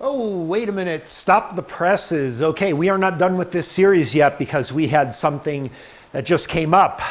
Oh, wait a minute, stop the presses. Okay, we are not done with this series yet because we had something that just came up.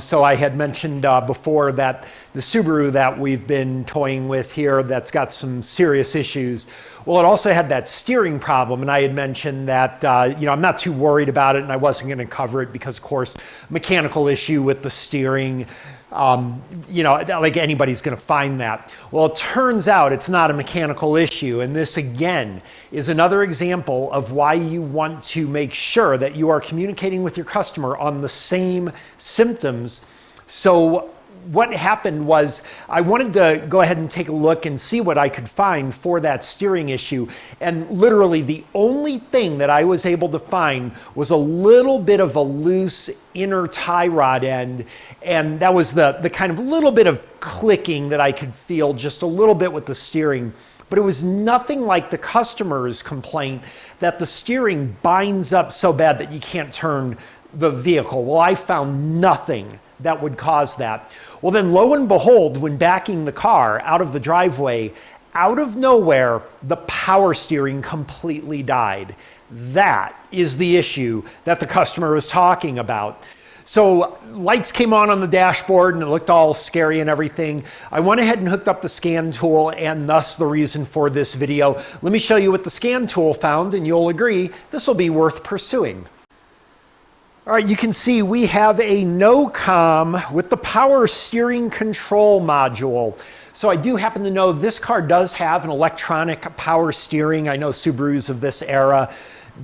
So I had mentioned before that the Subaru that we've been toying with here that's got some serious issues. Well, it also had that steering problem, and I had mentioned that I'm not too worried about it and I wasn't going to cover it because, of course, mechanical issue with the steering. Like anybody's going to find that. Well, it turns out it's not a mechanical issue. And this, again, is another example of why you want to make sure that you are communicating with your customer on the same symptoms. So what happened was I wanted to go ahead and take a look and see what I could find for that steering issue. And literally the only thing that I was able to find was a little bit of a loose inner tie rod end. And that was the kind of little bit of clicking that I could feel just a little bit with the steering. But it was nothing like the customer's complaint that the steering binds up so bad that you can't turn the vehicle. Well, I found nothing that would cause that. Well, then lo and behold, when backing the car out of the driveway, out of nowhere, the power steering completely died. That is the issue that the customer was talking about. So lights came on the dashboard and it looked all scary and everything. I went ahead and hooked up the scan tool, and thus the reason for this video. Let me show you what the scan tool found, and you'll agree this will be worth pursuing. All right, you can see we have a no-com with the power steering control module. So I do happen to know this car does have an electronic power steering. I know Subarus of this era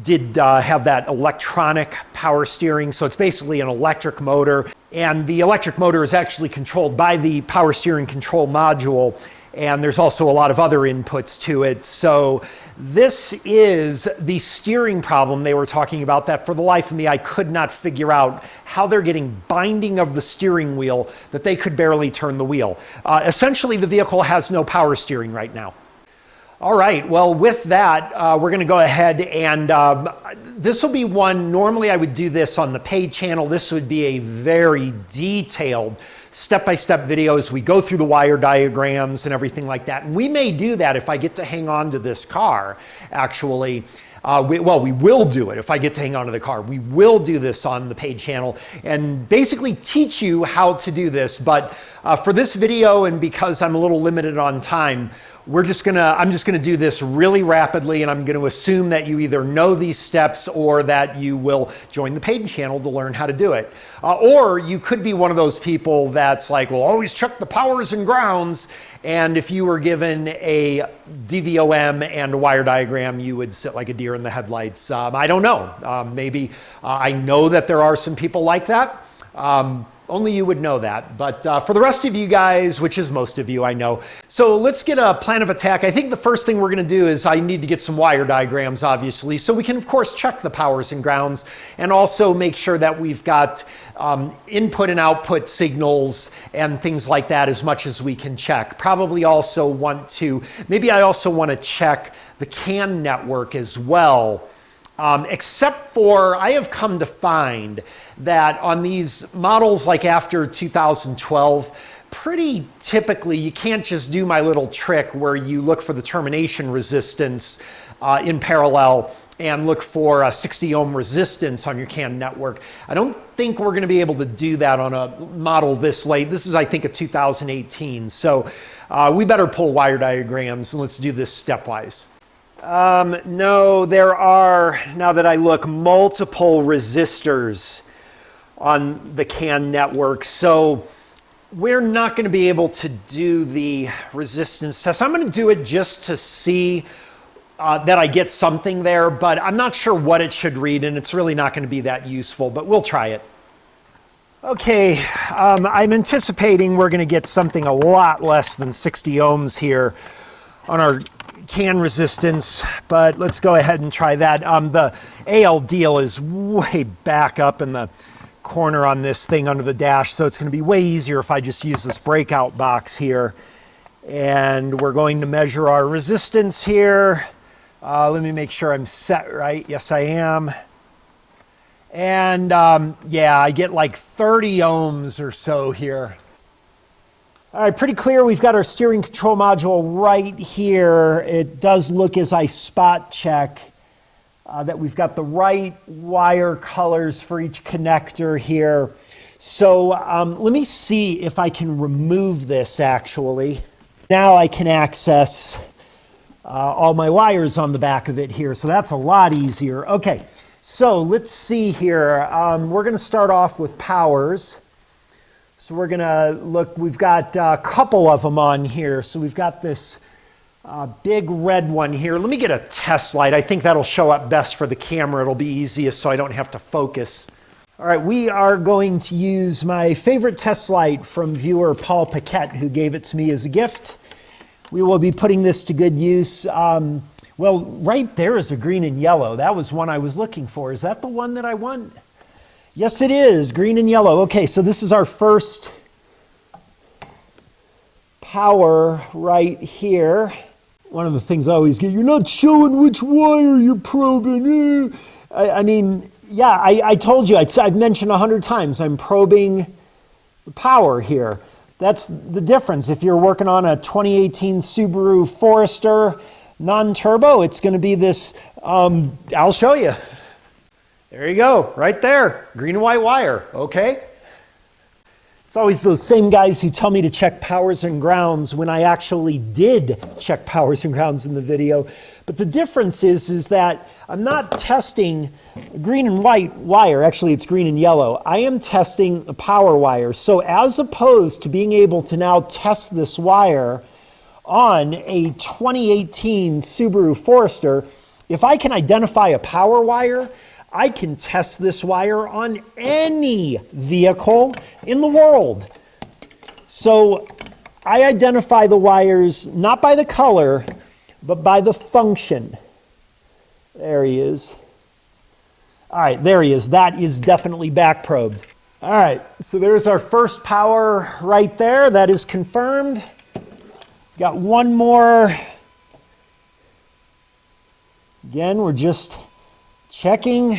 did have that electronic power steering. So it's basically an electric motor. And the electric motor is actually controlled by the power steering control module. And there's also a lot of other inputs to it. So this is the steering problem they were talking about that for the life of me, I could not figure out how they're getting binding of the steering wheel that they could barely turn the wheel. Essentially, the vehicle has no power steering right now. All right, well, with that, we're going to go ahead and this will be one, normally I would do this on the paid channel. This would be a very detailed step-by-step video as we go through the wire diagrams and everything like that. And we may do that if I get to hang on to this car, actually. We will do it if I get to hang on to the car. We will do this on the paid channel and basically teach you how to do this. But for this video, and because I'm a little limited on time, I'm just gonna do this really rapidly, and I'm gonna assume that you either know these steps or that you will join the paid channel to learn how to do it. Or you could be one of those people that's like, well, always check the powers and grounds. And if you were given a DVOM and a wire diagram, you would sit like a deer in the headlights. I don't know. Maybe I know that there are some people like that. Only you would know that. But for the rest of you guys, which is most of you, I know. So let's get a plan of attack. I think the first thing we're going to do is I need to get some wire diagrams, obviously, so we can, of course, check the powers and grounds and also make sure that we've got input and output signals and things like that as much as we can check. Probably also maybe I also want to check the CAN network as well. Except for, I have come to find that on these models like after 2012, pretty typically you can't just do my little trick where you look for the termination resistance in parallel and look for a 60 ohm resistance on your CAN network. I don't think we're going to be able to do that on a model this late. This is, I think, a 2018. So we better pull wire diagrams and let's do this stepwise. No, there are, now that I look, multiple resistors on the CAN network. So we're not going to be able to do the resistance test. I'm going to do it just to see that I get something there, but I'm not sure what it should read, and it's really not going to be that useful, but we'll try it. Okay, I'm anticipating we're going to get something a lot less than 60 ohms here on our CAN resistance, but let's go ahead and try that. The AL deal is way back up in the corner on this thing under the dash, so it's going to be way easier if I just use this breakout box here. And we're going to measure our resistance here. Let me make sure I'm set right. Yes, I am. And yeah, I get like 30 ohms or so here. All right, pretty clear. We've got our steering control module right here. It does look, as I spot check, that we've got the right wire colors for each connector here. So let me see if I can remove this actually. Now I can access all my wires on the back of it here, so that's a lot easier. Okay, so let's see here. We're going to start off with powers. So we're going to look, we've got a couple of them on here. So we've got this big red one here. Let me get a test light. I think that'll show up best for the camera. It'll be easiest so I don't have to focus. All right, we are going to use my favorite test light from viewer Paul Paquette, who gave it to me as a gift. We will be putting this to good use. Well, right there is a green and yellow. That was one I was looking for. Is that the one that I want? Yes, it is, green and yellow. Okay, so this is our first power right here. One of the things I always get, you're not showing which wire you're probing. I mean, yeah, I told you, I've mentioned 100 times, I'm probing the power here. That's the difference. If you're working on a 2018 Subaru Forester non-turbo, it's going to be this, I'll show you. There you go, right there, green and white wire, okay? It's always those same guys who tell me to check powers and grounds when I actually did check powers and grounds in the video. But the difference is that I'm not testing green and white wire. Actually, it's green and yellow. I am testing the power wire. So as opposed to being able to now test this wire on a 2018 Subaru Forester, if I can identify a power wire, I can test this wire on any vehicle in the world. So I identify the wires not by the color, but by the function. There he is. All right, there he is. That is definitely back probed. All right, so there's our first power right there. That is confirmed. Got one more. Again, we're just checking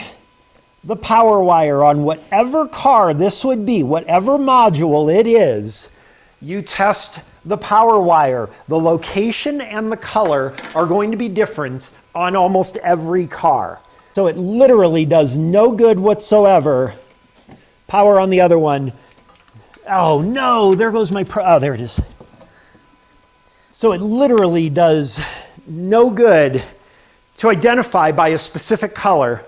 the power wire on whatever car this would be, whatever module it is. You test the power wire. The location and the color are going to be different on almost every car. So it literally does no good whatsoever. Power on the other one. Oh no, there goes my oh, there it is. So it literally does no good to identify by a specific color.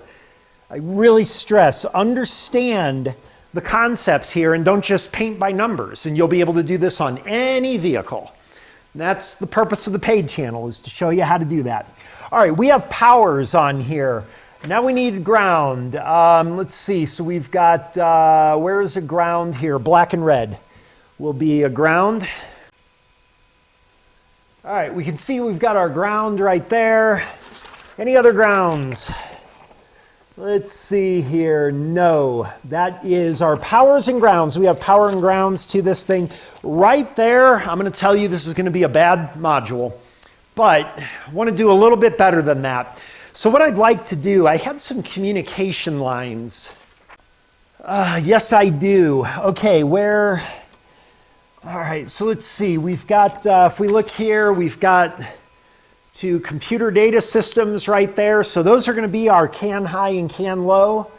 I really stress, understand the concepts here and don't just paint by numbers, and you'll be able to do this on any vehicle. And that's the purpose of the paid channel, is to show you how to do that. All right, we have powers on here. Now we need ground. Let's see, so we've got, where is a ground here? Black and red will be a ground. All right, we can see we've got our ground right there. Any other grounds? Let's see here. No, that is our powers and grounds. We have power and grounds to this thing. Right there, I'm going to tell you this is going to be a bad module, but I want to do a little bit better than that. So what I'd like to do, I had some communication lines. Yes, I do. Okay, where? All right, so let's see. We've got, if we look here, we've got to computer data systems right there. So those are going to be our CAN high and CAN low.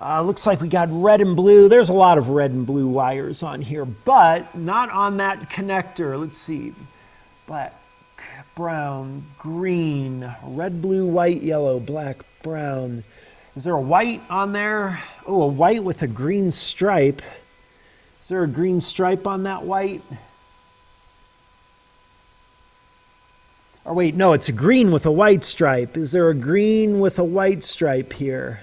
Looks like we got red and blue. There's a lot of red and blue wires on here, but not on that connector. Let's see. Black, brown, green, red, blue, white, yellow, black, brown. Is there a white on there? Oh, a white with a green stripe. Is there a green stripe on that white? Or wait, no, it's a green with a white stripe. Is there a green with a white stripe here?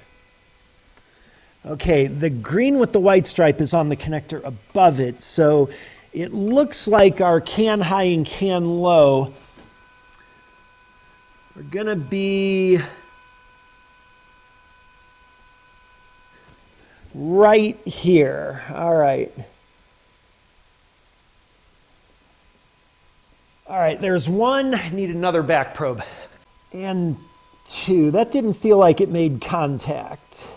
Okay, the green with the white stripe is on the connector above it. So it looks like our CAN high and CAN low are gonna be right here. All right. All right, there's one. I need another back probe. And two. That didn't feel like it made contact.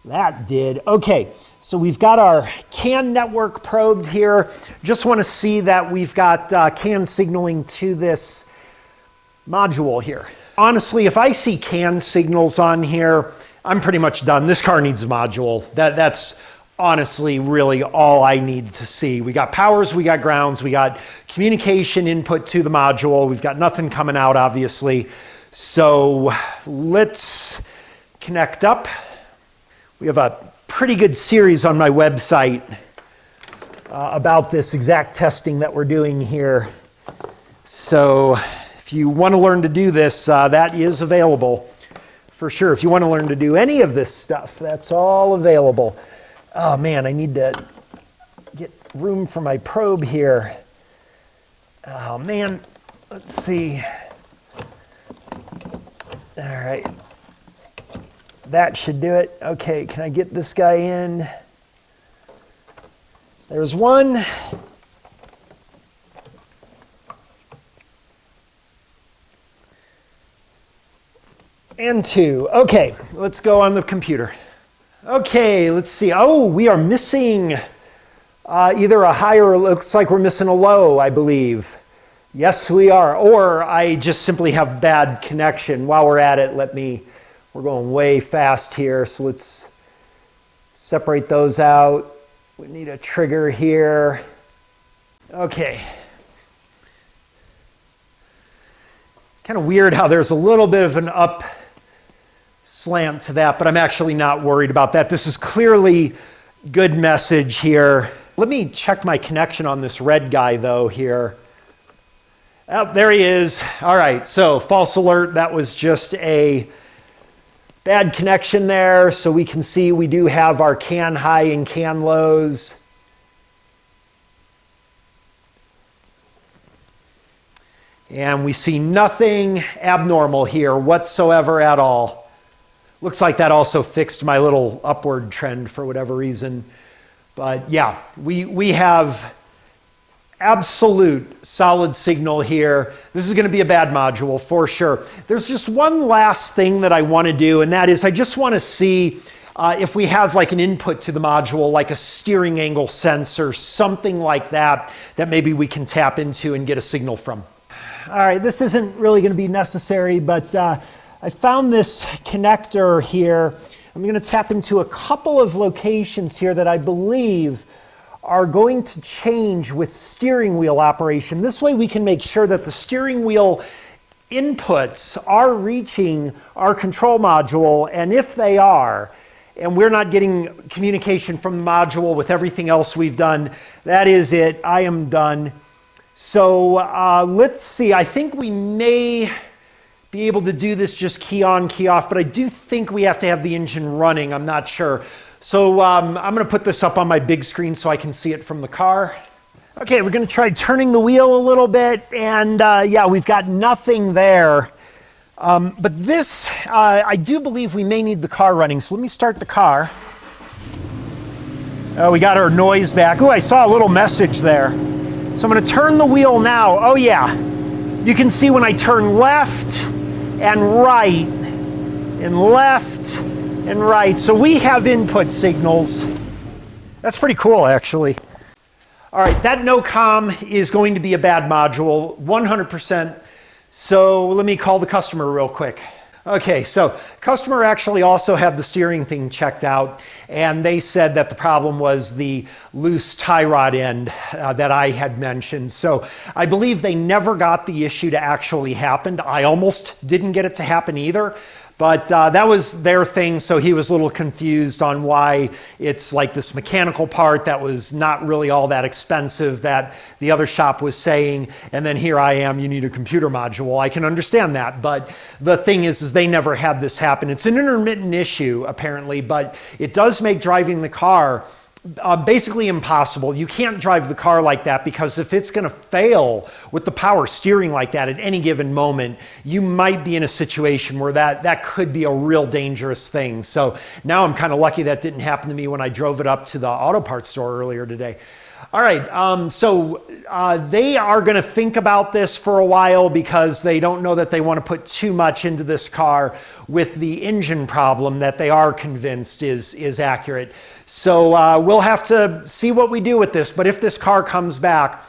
That did. Okay, So we've got our CAN network probed here. Just want to see that we've got CAN signaling to this module here. Honestly, if I see CAN signals on here, I'm pretty much done. This car needs a module. That's honestly really all I need to see. We got powers, we got grounds, we got communication input to the module. We've got nothing coming out, obviously. So let's connect up. We have a pretty good series on my website about this exact testing that we're doing here. So if you want to learn to do this, that is available for sure. If you want to learn to do any of this stuff, that's all available. Oh man, I need to get room for my probe here. Oh man, let's see. All right. That should do it. Okay, can I get this guy in? There's one. And two. Okay, let's go on the computer. Okay, let's see. Oh, we are missing either a high or it looks like we're missing a low, I believe. Yes, we are. Or I just simply have bad connection. While we're at it, we're going way fast here, so let's separate those out. We need a trigger here. Okay. Kind of weird how there's a little bit of an up slant to that, but I'm actually not worried about that. This is clearly good message here. Let me check my connection on this red guy though here. Oh, there he is. All right, so false alert. That was just a bad connection there. So we can see we do have our CAN high and CAN lows. And we see nothing abnormal here whatsoever at all. Looks like that also fixed my little upward trend for whatever reason. But yeah, we have absolute solid signal here. This is going to be a bad module for sure. There's just one last thing that I want to do, and that is I just want to see if we have like an input to the module, like a steering angle sensor, something like that, that maybe we can tap into and get a signal from. All right, this isn't really going to be necessary, but I found this connector here. I'm going to tap into a couple of locations here that I believe are going to change with steering wheel operation. This way we can make sure that the steering wheel inputs are reaching our control module, and if they are, and we're not getting communication from the module with everything else we've done, that is it. I am done. So let's see. I think we may be able to do this just key on, key off, but I do think we have to have the engine running. I'm not sure. So I'm going to put this up on my big screen so I can see it from the car. Okay, we're going to try turning the wheel a little bit, and yeah, we've got nothing there. But this, I do believe we may need the car running, so let me start the car. Oh, we got our noise back. Oh, I saw a little message there. So I'm going to turn the wheel now. Oh yeah, you can see when I turn left and right and left and right. So we have input signals. That's pretty cool, actually. All right, that no-com is going to be a bad module, 100%. So let me call the customer real quick. Okay, so customer actually also had the steering thing checked out, and they said that the problem was the loose tie rod end that I had mentioned. So I believe they never got the issue to actually happen. I almost didn't get it to happen either. But that was their thing, so he was a little confused on why it's like this mechanical part that was not really all that expensive that the other shop was saying, and then here I am, you need a computer module. I can understand that, but the thing is they never had this happen. It's an intermittent issue, apparently, but it does make driving the car basically impossible. You can't drive the car like that, because if it's going to fail with the power steering like that at any given moment, you might be in a situation where that could be a real dangerous thing. So now I'm kind of lucky that didn't happen to me when I drove it up to the auto parts store earlier today. All right, they are going to think about this for a while because they don't know that they want to put too much into this car with the engine problem that they are convinced is accurate. So we'll have to see what we do with this, but if this car comes back,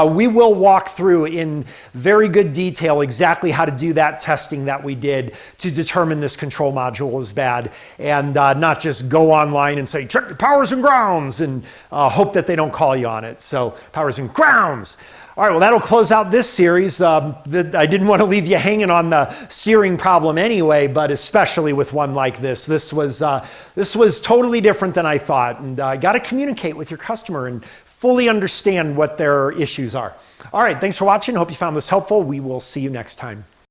we will walk through in very good detail exactly how to do that testing that we did to determine this control module is bad, and not just go online and say, check your powers and grounds, and hope that they don't call you on it. So powers and grounds. All right, well, that'll close out this series. I didn't want to leave you hanging on the steering problem anyway, but especially with one like this. This was totally different than I thought, and got to communicate with your customer and fully understand what their issues are. All right, thanks for watching. Hope you found this helpful. We will see you next time.